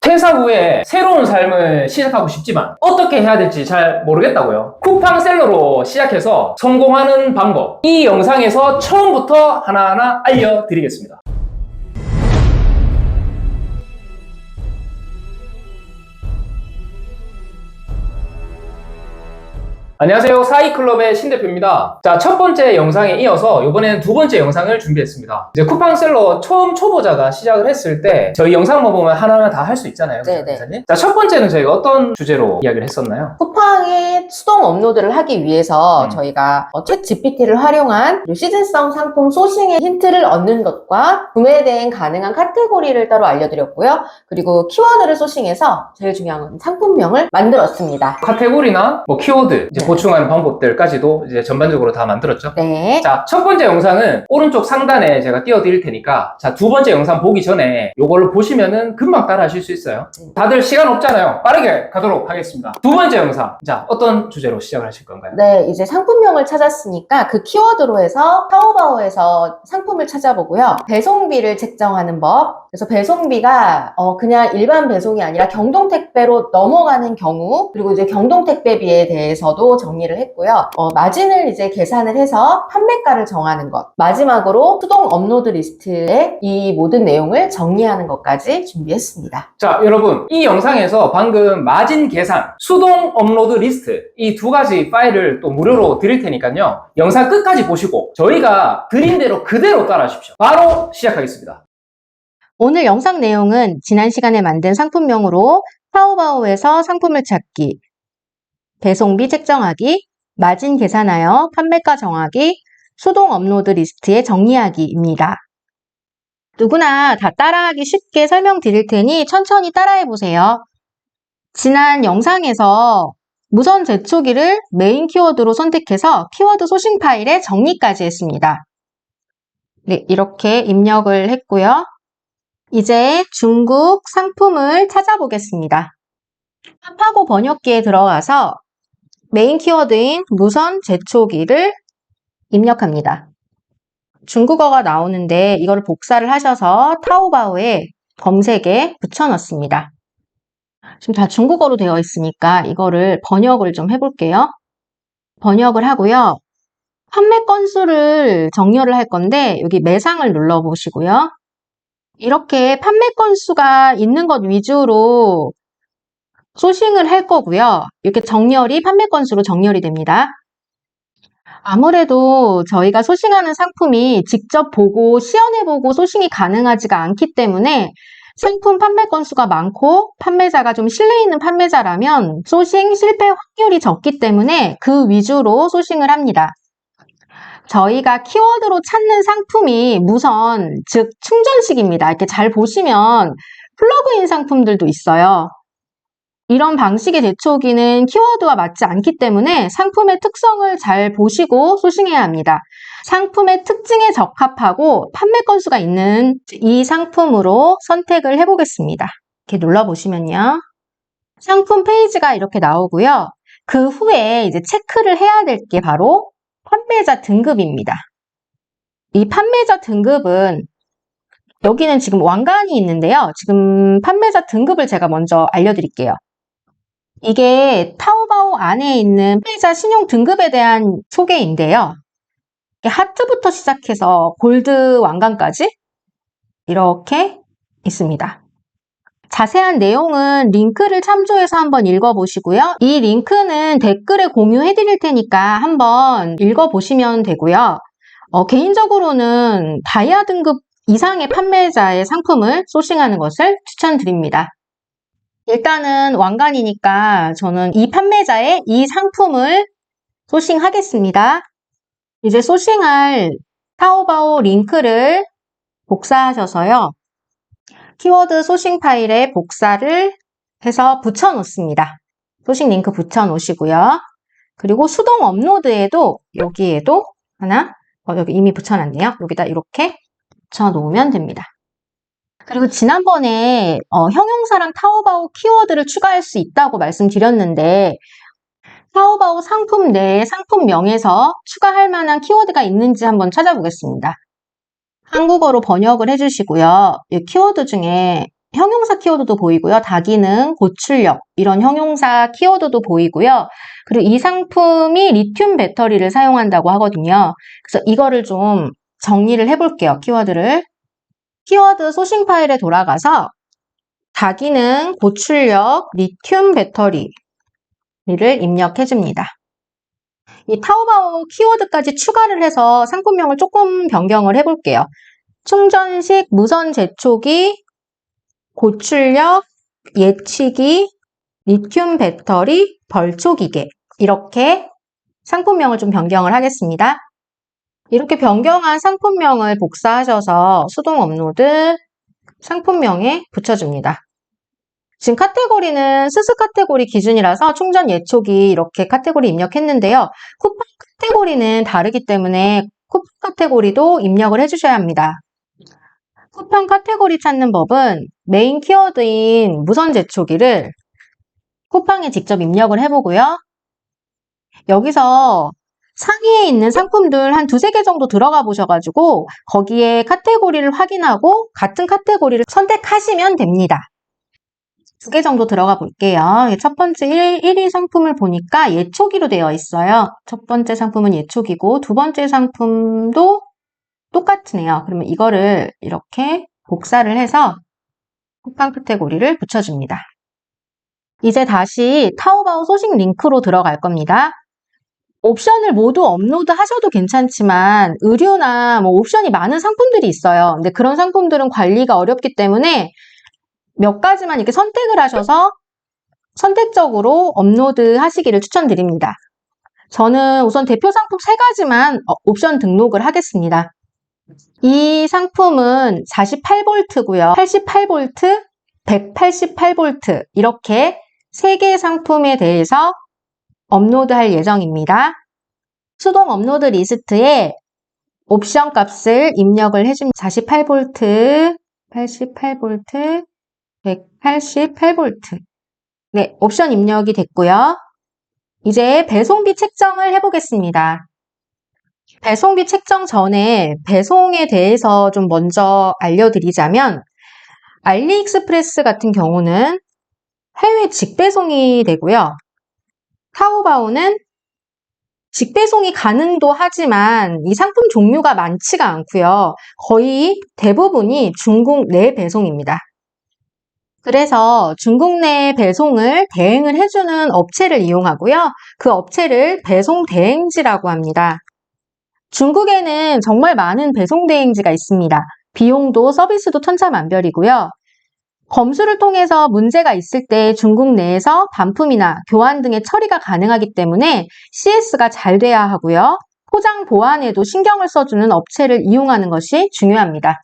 퇴사 후에 새로운 삶을 시작하고 싶지만 어떻게 해야 될지 잘 모르겠다고요. 쿠팡셀러로 시작해서 성공하는 방법, 이 영상에서 처음부터 하나하나 알려드리겠습니다. 안녕하세요. 사이클럽의 신대표입니다. 자, 첫 번째 영상에 이어서 이번에는 두 번째 영상을 준비했습니다. 이제 쿠팡셀러 처음 초보자가 시작을 했을 때 저희 영상만 보면 하나하나 다 할 수 있잖아요. 네네. 기사님? 자, 첫 번째는 저희가 어떤 주제로 이야기를 했었나요? 쿠팡에 수동 업로드를 하기 위해서 저희가 챗 GPT를 활용한 시즌성 상품 소싱의 힌트를 얻는 것과 구매에 대한 가능한 카테고리를 따로 알려드렸고요. 그리고 키워드를 소싱해서 제일 중요한 건 상품명을 만들었습니다. 카테고리나 뭐 키워드 이제 보충하는 방법들까지도 이제 전반적으로 다 만들었죠. 네. 자, 첫 번째 영상은 오른쪽 상단에 제가 띄워드릴 테니까 자, 두 번째 영상 보기 전에 이걸로 보시면은 금방 따라 하실 수 있어요. 다들 시간 없잖아요. 빠르게 가도록 하겠습니다. 두 번째 영상, 자, 어떤 주제로 시작을 하실 건가요? 네, 이제 상품명을 찾았으니까 그 키워드로 해서 타오바오에서 상품을 찾아보고요. 배송비를 책정하는 법. 그래서 배송비가 그냥 일반 배송이 아니라 경동택배로 넘어가는 경우, 그리고 이제 경동택배비에 대해서도 정리를 했고요. 마진을 이제 계산을 해서 판매가를 정하는 것. 마지막으로 수동 업로드 리스트에 이 모든 내용을 정리하는 것까지 준비했습니다. 자, 여러분, 이 영상에서 방금 마진 계산, 수동 업로드 리스트 이 두 가지 파일을 또 무료로 드릴 테니까요. 영상 끝까지 보시고 저희가 드린 대로 그대로 따라 하십시오. 바로 시작하겠습니다. 오늘 영상 내용은 지난 시간에 만든 상품명으로 타오바오에서 상품을 찾기, 배송비 책정하기, 마진 계산하여 판매가 정하기, 수동 업로드 리스트에 정리하기입니다. 누구나 다 따라하기 쉽게 설명드릴 테니 천천히 따라해보세요. 지난 영상에서 무선 재초기를 메인 키워드로 선택해서 키워드 소싱 파일에 정리까지 했습니다. 네, 이렇게 입력을 했고요. 이제 중국 상품을 찾아보겠습니다. 탑하고 번역기에 들어가서 메인 키워드인 무선 재초기를 입력합니다. 중국어가 나오는데 이걸 복사를 하셔서 타오바오에 검색에 붙여넣습니다. 지금 다 중국어로 되어 있으니까 이거를 번역을 좀 해볼게요. 번역을 하고요. 판매 건수를 정렬을 할 건데 여기 매상을 눌러보시고요. 이렇게 판매 건수가 있는 것 위주로 소싱을 할 거고요. 이렇게 정렬이 판매 건수로 정렬이 됩니다. 아무래도 저희가 소싱하는 상품이 직접 보고 시연해보고 소싱이 가능하지가 않기 때문에 상품 판매 건수가 많고 판매자가 좀 신뢰 있는 판매자라면 소싱 실패 확률이 적기 때문에 그 위주로 소싱을 합니다. 저희가 키워드로 찾는 상품이 무선, 즉 충전식입니다. 이렇게 잘 보시면 플러그인 상품들도 있어요. 이런 방식의 재초기는 키워드와 맞지 않기 때문에 상품의 특성을 잘 보시고 소싱해야 합니다. 상품의 특징에 적합하고 판매 건수가 있는 이 상품으로 선택을 해보겠습니다. 이렇게 눌러보시면요. 상품 페이지가 이렇게 나오고요. 그 후에 이제 체크를 해야 될 게 바로 판매자 등급입니다. 이 판매자 등급은 여기는 지금 왕관이 있는데요. 지금 판매자 등급을 제가 먼저 알려드릴게요. 이게 타오바오 안에 있는 판매자 신용 등급에 대한 소개인데요. 하트부터 시작해서 골드 왕관까지 이렇게 있습니다. 자세한 내용은 링크를 참조해서 한번 읽어보시고요. 이 링크는 댓글에 공유해드릴 테니까 한번 읽어보시면 되고요. 개인적으로는 다이아 등급 이상의 판매자의 상품을 소싱하는 것을 추천드립니다. 일단은 왕관이니까 저는 이 판매자의 이 상품을 소싱하겠습니다. 이제 소싱할 타오바오 링크를 복사하셔서요. 키워드 소싱 파일에 복사를 해서 붙여놓습니다. 소싱 링크 붙여놓으시고요. 그리고 수동 업로드에도 여기에도 하나, 여기 이미 붙여놨네요. 여기다 이렇게 붙여놓으면 됩니다. 그리고 지난번에 형용사랑 타오바오 키워드를 추가할 수 있다고 말씀드렸는데 타오바오 상품 내에 상품명에서 추가할 만한 키워드가 있는지 한번 찾아보겠습니다. 한국어로 번역을 해주시고요. 이 키워드 중에 형용사 키워드도 보이고요. 다기능, 고출력 이런 형용사 키워드도 보이고요. 그리고 이 상품이 리튬 배터리를 사용한다고 하거든요. 그래서 이거를 좀 정리를 해볼게요. 키워드를. 키워드 소싱 파일에 돌아가서 다기능, 고출력, 리튬 배터리를 입력해줍니다. 이 타오바오 키워드까지 추가를 해서 상품명을 조금 변경을 해볼게요. 충전식, 무선 재촉기, 고출력, 예치기, 리튬 배터리, 벌초기계 이렇게 상품명을 좀 변경을 하겠습니다. 이렇게 변경한 상품명을 복사하셔서 수동 업로드 상품명에 붙여줍니다. 지금 카테고리는 스스 카테고리 기준이라서 충전 예초기 이렇게 카테고리 입력했는데요. 쿠팡 카테고리는 다르기 때문에 쿠팡 카테고리도 입력을 해주셔야 합니다. 쿠팡 카테고리 찾는 법은 메인 키워드인 무선 재촉기를 쿠팡에 직접 입력을 해보고요. 여기서 상위에 있는 상품들 한 두세 개 정도 들어가 보셔가지고 거기에 카테고리를 확인하고 같은 카테고리를 선택하시면 됩니다. 두 개 정도 들어가 볼게요. 첫 번째 1위 상품을 보니까 예초기로 되어 있어요. 첫 번째 상품은 예초기고 두 번째 상품도 똑같으네요. 그러면 이거를 이렇게 복사를 해서 쿠팡 카테고리를 붙여줍니다. 이제 다시 타오바오 소식 링크로 들어갈 겁니다. 옵션을 모두 업로드 하셔도 괜찮지만 의류나 옵션이 많은 상품들이 있어요. 근데 그런 상품들은 관리가 어렵기 때문에 몇 가지만 이렇게 선택을 하셔서 선택적으로 업로드 하시기를 추천드립니다. 저는 우선 대표 상품 3가지만 옵션 등록을 하겠습니다. 이 상품은 48V고요. 88V, 188V 이렇게 3개 상품에 대해서 업로드할 예정입니다. 수동 업로드 리스트에 옵션 값을 입력을 해줍니다. 48V, 88V, 188V. 네, 옵션 입력이 됐고요. 이제 배송비 책정을 해보겠습니다. 배송비 책정 전에 배송에 대해서 좀 먼저 알려드리자면 알리익스프레스 같은 경우는 해외 직배송이 되고요. 타오바오는 직배송이 가능도 하지만 이 상품 종류가 많지가 않고요. 거의 대부분이 중국 내 배송입니다. 그래서 중국 내 배송을 대행을 해주는 업체를 이용하고요. 그 업체를 배송 대행지라고 합니다. 중국에는 정말 많은 배송 대행지가 있습니다. 비용도 서비스도 천차만별이고요. 검수를 통해서 문제가 있을 때 중국 내에서 반품이나 교환 등의 처리가 가능하기 때문에 CS가 잘 돼야 하고요. 포장 보안에도 신경을 써주는 업체를 이용하는 것이 중요합니다.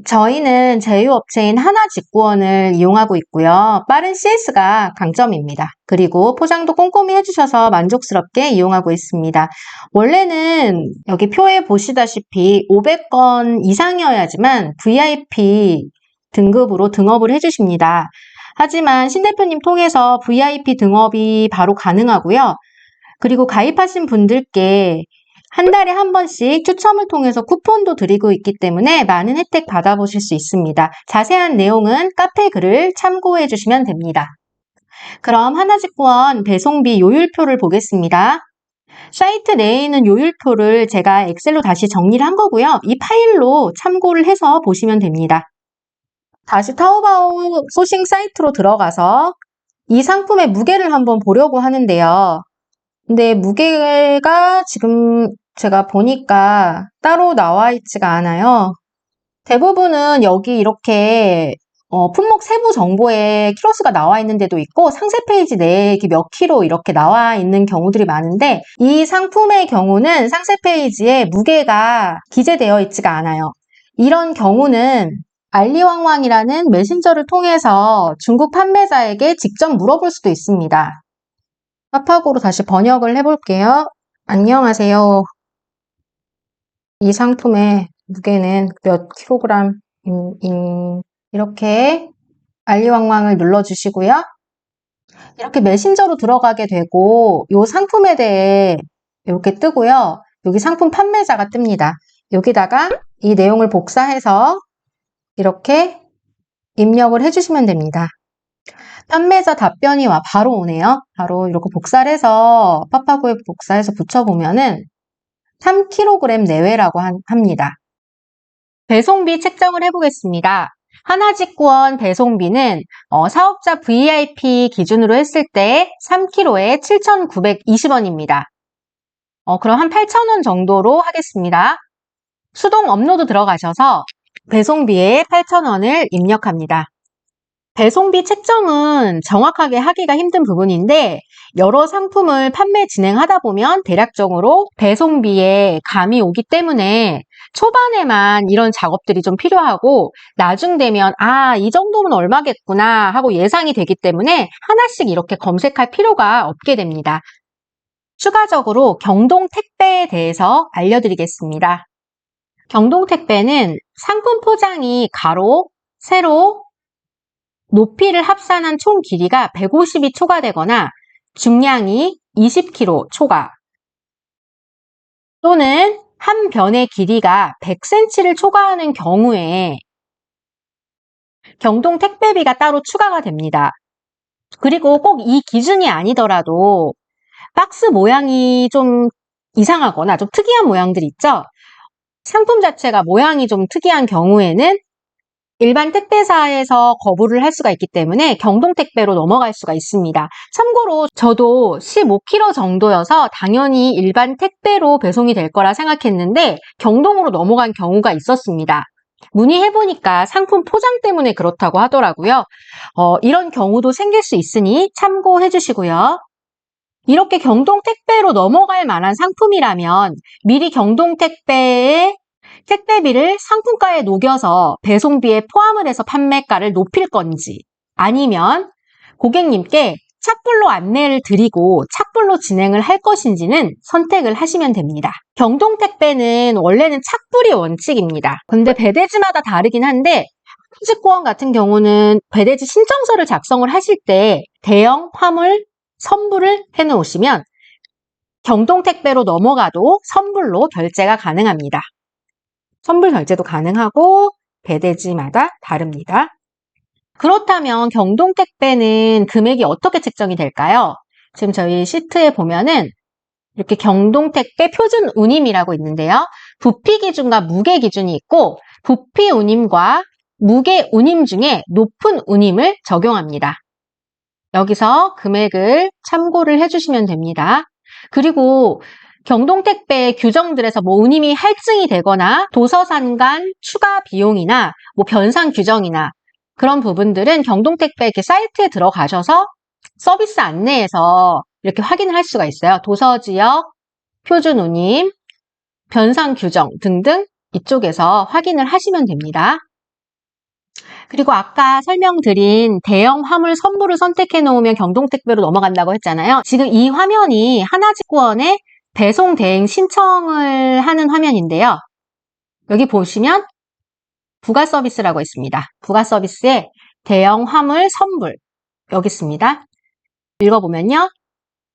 저희는 제휴업체인 하나직구원을 이용하고 있고요. 빠른 CS가 강점입니다. 그리고 포장도 꼼꼼히 해주셔서 만족스럽게 이용하고 있습니다. 원래는 여기 표에 보시다시피 500건 이상이어야지만 VIP 등급으로 등업을 해주십니다. 하지만 신 대표님 통해서 VIP 등업이 바로 가능하고요. 그리고 가입하신 분들께 한 달에 한 번씩 추첨을 통해서 쿠폰도 드리고 있기 때문에 많은 혜택 받아보실 수 있습니다. 자세한 내용은 카페 글을 참고해 주시면 됩니다. 그럼 하나직구원 배송비 요율표를 보겠습니다. 사이트 내에 있는 요율표를 제가 엑셀로 다시 정리를 한 거고요. 이 파일로 참고를 해서 보시면 됩니다. 다시 타오바오 소싱 사이트로 들어가서 이 상품의 무게를 한번 보려고 하는데요. 근데 무게가 지금 제가 보니까 따로 나와 있지가 않아요. 대부분은 여기 이렇게 품목 세부 정보에 키로수가 나와 있는 데도 있고 상세 페이지 내에 몇 킬로 이렇게 나와 있는 경우들이 많은데 이 상품의 경우는 상세 페이지에 무게가 기재되어 있지가 않아요. 이런 경우는 알리왕왕이라는 메신저를 통해서 중국 판매자에게 직접 물어볼 수도 있습니다. 파파고로 다시 번역을 해볼게요. 안녕하세요. 이 상품의 무게는 몇 킬로그램 이렇게 알리왕왕을 눌러주시고요. 이렇게 메신저로 들어가게 되고 이 상품에 대해 이렇게 뜨고요. 여기 상품 판매자가 뜹니다. 여기다가 이 내용을 복사해서 이렇게 입력을 해주시면 됩니다. 판매자 답변이 바로 오네요. 바로 이렇게 복사를 해서 파파고에 복사해서 붙여보면은 3kg 내외라고 합니다. 배송비 책정을 해보겠습니다. 하나직구원 배송비는 사업자 VIP 기준으로 했을 때 3kg에 7,920원입니다. 그럼 한 8,000원 정도로 하겠습니다. 수동 업로드 들어가셔서 배송비에 8,000원을 입력합니다. 배송비 책정은 정확하게 하기가 힘든 부분인데 여러 상품을 판매 진행하다 보면 대략적으로 배송비에 감이 오기 때문에 초반에만 이런 작업들이 좀 필요하고 나중 되면 이 정도면 얼마겠구나 하고 예상이 되기 때문에 하나씩 이렇게 검색할 필요가 없게 됩니다. 추가적으로 경동택배에 대해서 알려드리겠습니다. 경동택배는 상품 포장이 가로, 세로, 높이를 합산한 총 길이가 150이 초과되거나 중량이 20kg 초과 또는 한 변의 길이가 100cm를 초과하는 경우에 경동택배비가 따로 추가가 됩니다. 그리고 꼭 이 기준이 아니더라도 박스 모양이 좀 이상하거나 좀 특이한 모양들이 있죠? 상품 자체가 모양이 좀 특이한 경우에는 일반 택배사에서 거부를 할 수가 있기 때문에 경동택배로 넘어갈 수가 있습니다. 참고로 저도 15kg 정도여서 당연히 일반 택배로 배송이 될 거라 생각했는데 경동으로 넘어간 경우가 있었습니다. 문의해보니까 상품 포장 때문에 그렇다고 하더라고요. 이런 경우도 생길 수 있으니 참고해 주시고요. 이렇게 경동택배로 넘어갈 만한 상품이라면 미리 경동택배에 택배비를 상품가에 녹여서 배송비에 포함을 해서 판매가를 높일 건지 아니면 고객님께 착불로 안내를 드리고 착불로 진행을 할 것인지는 선택을 하시면 됩니다. 경동택배는 원래는 착불이 원칙입니다. 근데 배대지마다 다르긴 한데 하나직구원 같은 경우는 배대지 신청서를 작성을 하실 때 대형 화물 선불을 해놓으시면 경동택배로 넘어가도 선불로 결제가 가능합니다. 선불 결제도 가능하고 배대지마다 다릅니다. 그렇다면 경동택배는 금액이 어떻게 책정이 될까요? 지금 저희 시트에 보면은 이렇게 경동택배 표준 운임이라고 있는데요. 부피 기준과 무게 기준이 있고 부피 운임과 무게 운임 중에 높은 운임을 적용합니다. 여기서 금액을 참고를 해주시면 됩니다. 그리고 경동택배 규정들에서 운임이 할증이 되거나 도서산 간 추가 비용이나 변상 규정이나 그런 부분들은 경동택배 이렇게 사이트에 들어가셔서 서비스 안내에서 이렇게 확인을 할 수가 있어요. 도서지역, 표준 운임, 변상 규정 등등 이쪽에서 확인을 하시면 됩니다. 그리고 아까 설명드린 대형 화물 선불을 선택해 놓으면 경동택배로 넘어간다고 했잖아요. 지금 이 화면이 하나직구원에 배송 대행 신청을 하는 화면인데요. 여기 보시면 부가 서비스라고 있습니다. 부가 서비스에 대형 화물 선불 여기 있습니다. 읽어보면요.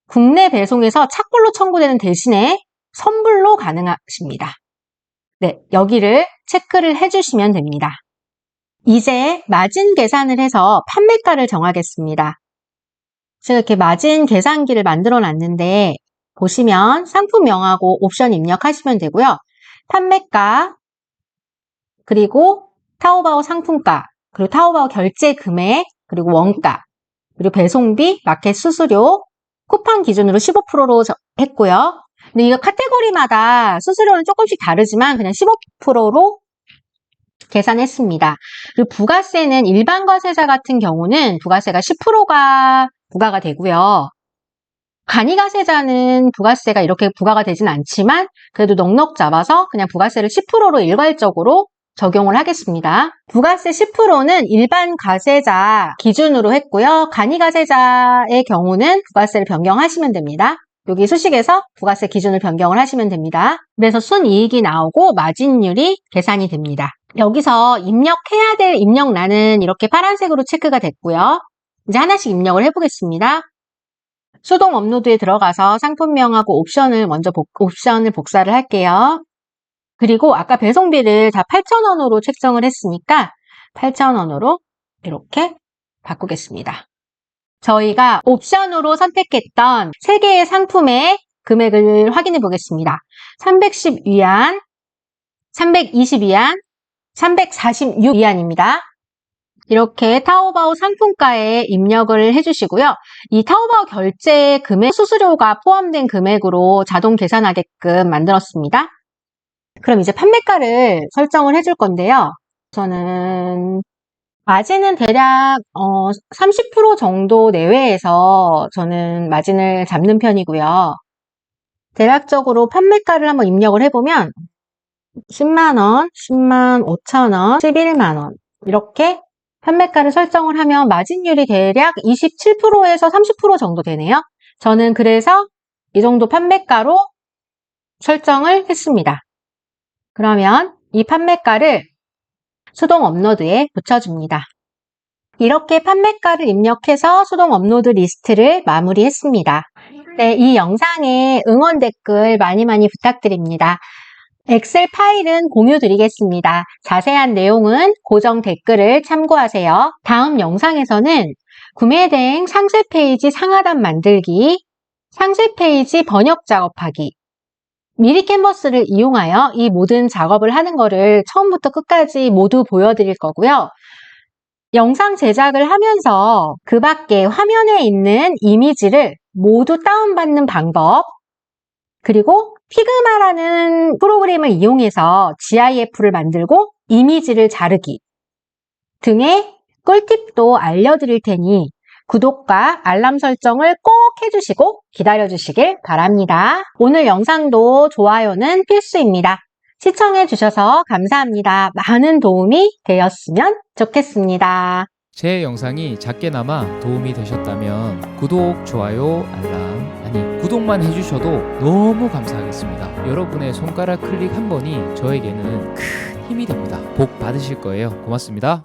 국내 배송에서 착불로 청구되는 대신에 선불로 가능하십니다. 네, 여기를 체크를 해주시면 됩니다. 이제 마진 계산을 해서 판매가를 정하겠습니다. 제가 이렇게 마진 계산기를 만들어 놨는데 보시면 상품명하고 옵션 입력하시면 되고요. 판매가, 그리고 타오바오 상품가, 그리고 타오바오 결제 금액, 그리고 원가, 그리고 배송비, 마켓 수수료, 쿠팡 기준으로 15%로 했고요. 근데 이거 카테고리마다 수수료는 조금씩 다르지만 그냥 15%로 계산했습니다. 그리고 부가세는 일반 과세자 같은 경우는 부가세가 10%가 부과가 되고요. 간이가세자는 부가세가 이렇게 부과가 되진 않지만 그래도 넉넉 잡아서 그냥 부가세를 10%로 일괄적으로 적용을 하겠습니다. 부가세 10%는 일반 과세자 기준으로 했고요. 간이가세자의 경우는 부가세를 변경하시면 됩니다. 여기 수식에서 부가세 기준을 변경을 하시면 됩니다. 그래서 순이익이 나오고 마진율이 계산이 됩니다. 여기서 입력해야 될 입력란은 이렇게 파란색으로 체크가 됐고요. 이제 하나씩 입력을 해보겠습니다. 수동 업로드에 들어가서 상품명하고 옵션을 복사를 할게요. 그리고 아까 배송비를 다 8,000원으로 책정을 했으니까 8,000원으로 이렇게 바꾸겠습니다. 저희가 옵션으로 선택했던 3개의 상품의 금액을 확인해 보겠습니다. 310위안, 320위안, 346위안입니다. 이렇게 타오바오 상품가에 입력을 해주시고요. 이 타오바오 결제 금액 수수료가 포함된 금액으로 자동 계산하게끔 만들었습니다. 그럼 이제 판매가를 설정을 해줄 건데요. 저는 마진은 대략 30% 정도 내외에서 저는 마진을 잡는 편이고요. 대략적으로 판매가를 한번 입력을 해보면 10만원, 10만 5천원, 11만원 이렇게 판매가를 설정을 하면 마진율이 대략 27%에서 30% 정도 되네요. 저는 그래서 이 정도 판매가로 설정을 했습니다. 그러면 이 판매가를 수동 업로드에 붙여줍니다. 이렇게 판매가를 입력해서 수동 업로드 리스트를 마무리했습니다. 네, 이 영상에 응원 댓글 많이 부탁드립니다. 엑셀 파일은 공유 드리겠습니다. 자세한 내용은 고정 댓글을 참고하세요. 다음 영상에서는 구매대행 상세 페이지 상하단 만들기, 상세 페이지 번역 작업하기, 미리 캔버스를 이용하여 이 모든 작업을 하는 거를 처음부터 끝까지 모두 보여드릴 거고요. 영상 제작을 하면서 그 밖에 화면에 있는 이미지를 모두 다운받는 방법, 그리고 피그마라는 프로그램을 이용해서 GIF를 만들고 이미지를 자르기 등의 꿀팁도 알려드릴 테니 구독과 알람 설정을 꼭 해주시고 기다려주시길 바랍니다. 오늘 영상도 좋아요는 필수입니다. 시청해주셔서 감사합니다. 많은 도움이 되었으면 좋겠습니다. 제 영상이 작게나마 도움이 되셨다면 구독, 좋아요, 알람, 아니 구독만 해주셔도 너무 감사하겠습니다. 여러분의 손가락 클릭 한 번이 저에게는 큰 힘이 됩니다. 복 받으실 거예요. 고맙습니다.